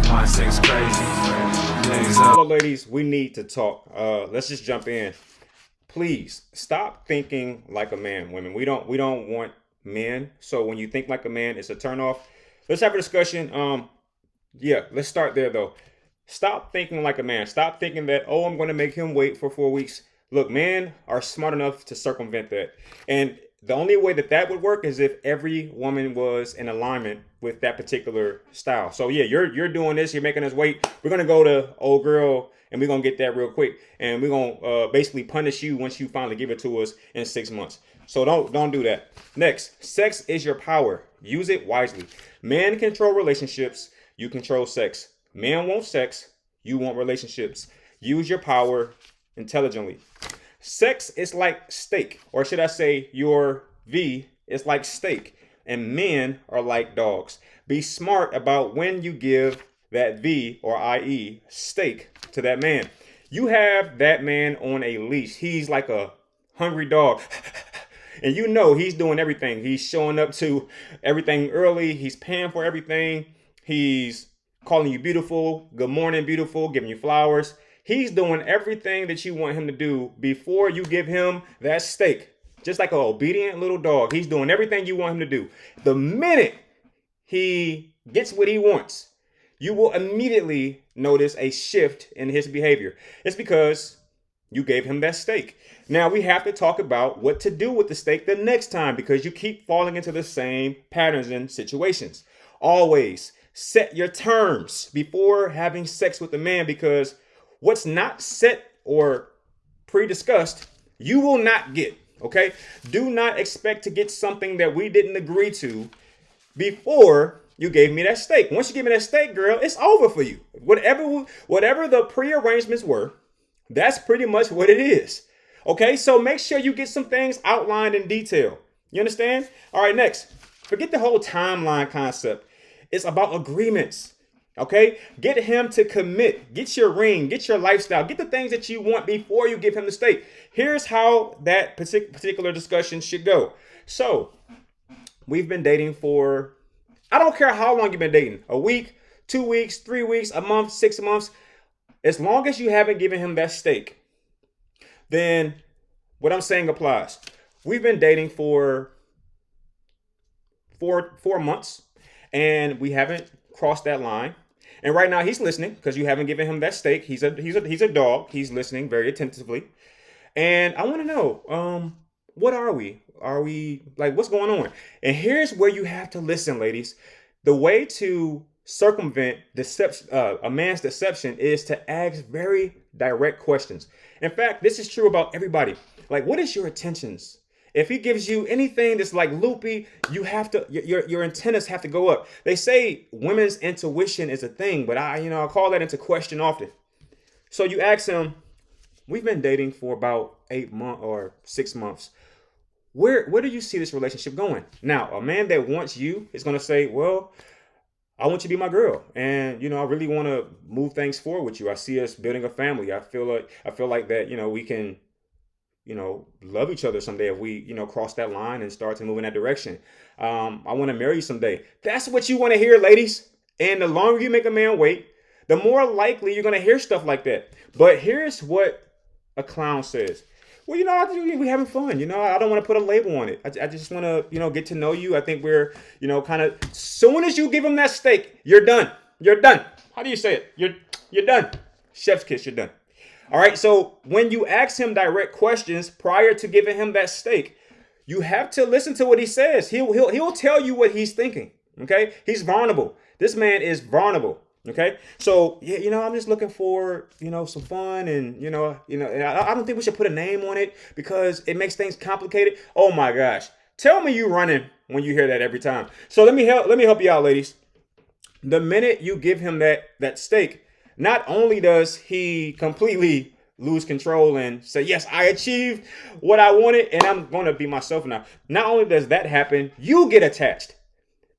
12.6 crazy. Niggas up. Hello, ladies. We need to talk. Let's just jump in. Please stop thinking like a man, women. We don't want men. So when you think like a man, it's a turn off. Let's have a discussion. Yeah, let's start there though. Stop thinking like a man. Stop thinking that, oh, I'm going to make him wait for 4 weeks. Look, men are smart enough to circumvent that. And the only way that that would work is if every woman was in alignment with that particular style. So yeah, you're doing this. You're making us wait. We're going to go to old girl and we're going to get that real quick. And we're going to basically punish you once you finally give it to us in 6 months. So don't do that. Next, sex is your power. Use it wisely. Men control relationships. You control sex. Men want sex. You want relationships. Use your power intelligently. Sex is like steak, or should I say your V is like steak, and men are like dogs. Be smart about when you give that V, or i.e. steak, to that man. You have that man on a leash. He's like a hungry dog. And you know he's doing everything. He's showing up to everything early. He's paying for everything. He's calling you beautiful. Good morning, beautiful. Giving you flowers. He's doing everything that you want him to do before you give him that steak. Just like an obedient little dog. He's doing everything you want him to do. The minute he gets what he wants, you will immediately notice a shift in his behavior. It's because you gave him that steak. Now we have to talk about what to do with the steak the next time, because you keep falling into the same patterns and situations. Always set your terms before having sex with the man, because what's not set or pre-discussed, you will not get, okay? Do not expect to get something that we didn't agree to before you gave me that steak. Once you give me that steak, girl, it's over for you. Whatever the pre-arrangements were, that's pretty much what it is. Okay, so make sure you get some things outlined in detail. You understand? All right, next. Forget the whole timeline concept. It's about agreements. Okay, get him to commit. Get your ring. Get your lifestyle. Get the things that you want before you give him the steak. Here's how that particular discussion should go. So, we've been dating for, I don't care how long you've been dating. A week, 2 weeks, 3 weeks, a month, 6 months. As long as you haven't given him that steak, then what I'm saying applies. We've been dating for four months, and we haven't crossed that line. And right now he's listening because you haven't given him that steak. He's a dog. He's listening very attentively. And I want to know, what are we? Are we like, what's going on? And here's where you have to listen, ladies. The way to circumvent deception, a man's deception, is to ask very direct questions. In fact, this is true about everybody. Like, what is your intentions? If he gives you anything that's like loopy, you have to, your antennas have to go up. They say women's intuition is a thing, but I call that into question often. So you ask him, we've been dating for about 8 months or 6 months. Where do you see this relationship going? Now, a man that wants you is going to say, well, I want you to be my girl. And, I really want to move things forward with you. I see us building a family. I feel like that, we can, love each other someday if we, cross that line and start to move in that direction. I want to marry you someday. That's what you want to hear, ladies. And the longer you make a man wait, the more likely you're going to hear stuff like that. But here's what a clown says. Well, we having fun. I don't want to put a label on it. I just want to, get to know you. I think we're, kind of, soon as you give him that steak, you're done. You're done. How do you say it? You're done. Chef's kiss, you're done. All right. So when you ask him direct questions prior to giving him that steak, you have to listen to what he says. He'll tell you what he's thinking. Okay. He's vulnerable. This man is vulnerable. Okay. So, yeah, I'm just looking for, some fun and, and I don't think we should put a name on it because it makes things complicated. Oh my gosh. Tell me you running when you hear that every time. So let me help you out, ladies. The minute you give him that steak, not only does he completely lose control and say, yes, I achieved what I wanted and I'm going to be myself now. Not only does that happen, you get attached.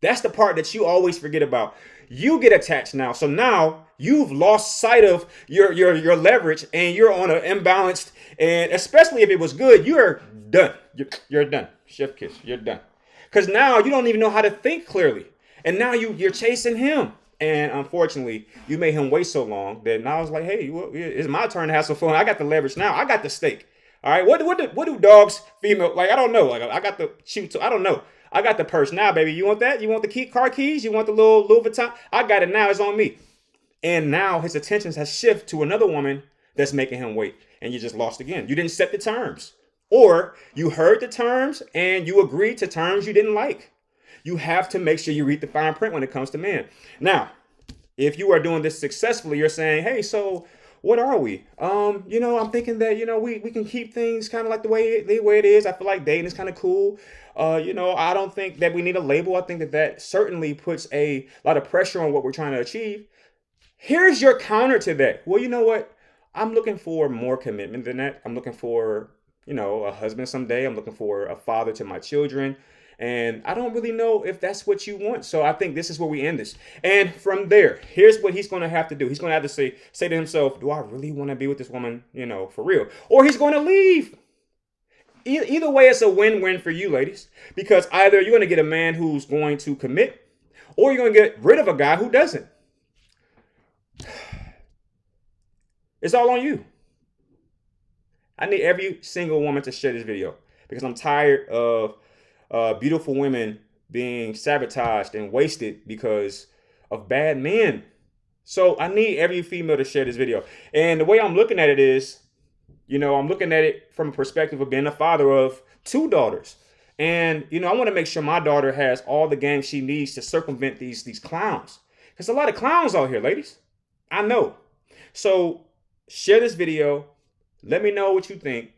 That's the part that you always forget about. You get attached now. So now you've lost sight of your leverage and you're on an imbalanced, and especially if it was good, you're done. You're done. Chef kiss. You're done. Because now you don't even know how to think clearly. And now you're chasing him. And unfortunately, you made him wait so long that now it's like, hey, well, it's my turn to have some fun. I got the leverage now. I got the stake. All right. What do dogs, female, like, I don't know. Like, I got the shoot. So I don't know. I got the purse now, baby. You want that? You want the car keys? You want the little Louis Vuitton? I got it now. It's on me. And now his attentions has shifted to another woman that's making him wait. And you just lost again. You didn't set the terms. Or you heard the terms and you agreed to terms you didn't like. You have to make sure you read the fine print when it comes to men. Now, if you are doing this successfully, you're saying, hey, so what are we? I'm thinking that, we can keep things kind of like the way it is. I feel like dating is kind of cool. I don't think that we need a label. I think that certainly puts a lot of pressure on what we're trying to achieve. Here's your counter to that. Well, you know what? I'm looking for more commitment than that. I'm looking for, a husband someday. I'm looking for a father to my children. And I don't really know if that's what you want. So I think this is where we end this. And from there, here's what he's going to have to do. He's going to have to say to himself, do I really want to be with this woman, for real? Or he's going to leave. Either way, it's a win-win for you, ladies. Because either you're going to get a man who's going to commit, or you're going to get rid of a guy who doesn't. It's all on you. I need every single woman to share this video because I'm tired of beautiful women being sabotaged and wasted because of bad men. So I need every female to share this video. And the way I'm looking at it is, I'm looking at it from a perspective of being a father of 2 daughters. And, I want to make sure my daughter has all the game she needs to circumvent these clowns. There's a lot of clowns out here, ladies. I know. So share this video. Let me know what you think.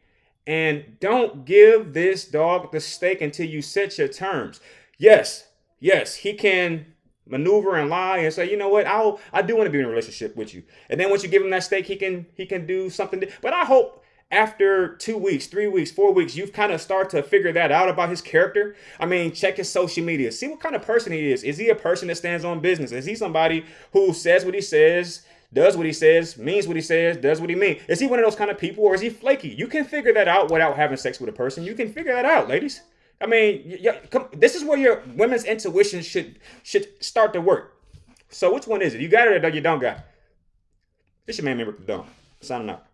And don't give this dog the steak until you set your terms. Yes, he can maneuver and lie and say, you know what, I do want to be in a relationship with you. And then once you give him that steak, he can do something. But I hope after 2 weeks, 3 weeks, 4 weeks, you've kind of start to figure that out about his character. I mean, check his social media. See what kind of person he is. Is he a person that stands on business? Is he somebody who says what he says, does what he says, means what he says, does what he means? Is he one of those kind of people, or is he flaky? You can figure that out without having sex with a person. You can figure that out, ladies. I mean, this is where your women's intuition should start to work. So which one is it? You got it or you don't got it? This your man, Rick the Don. Signing out.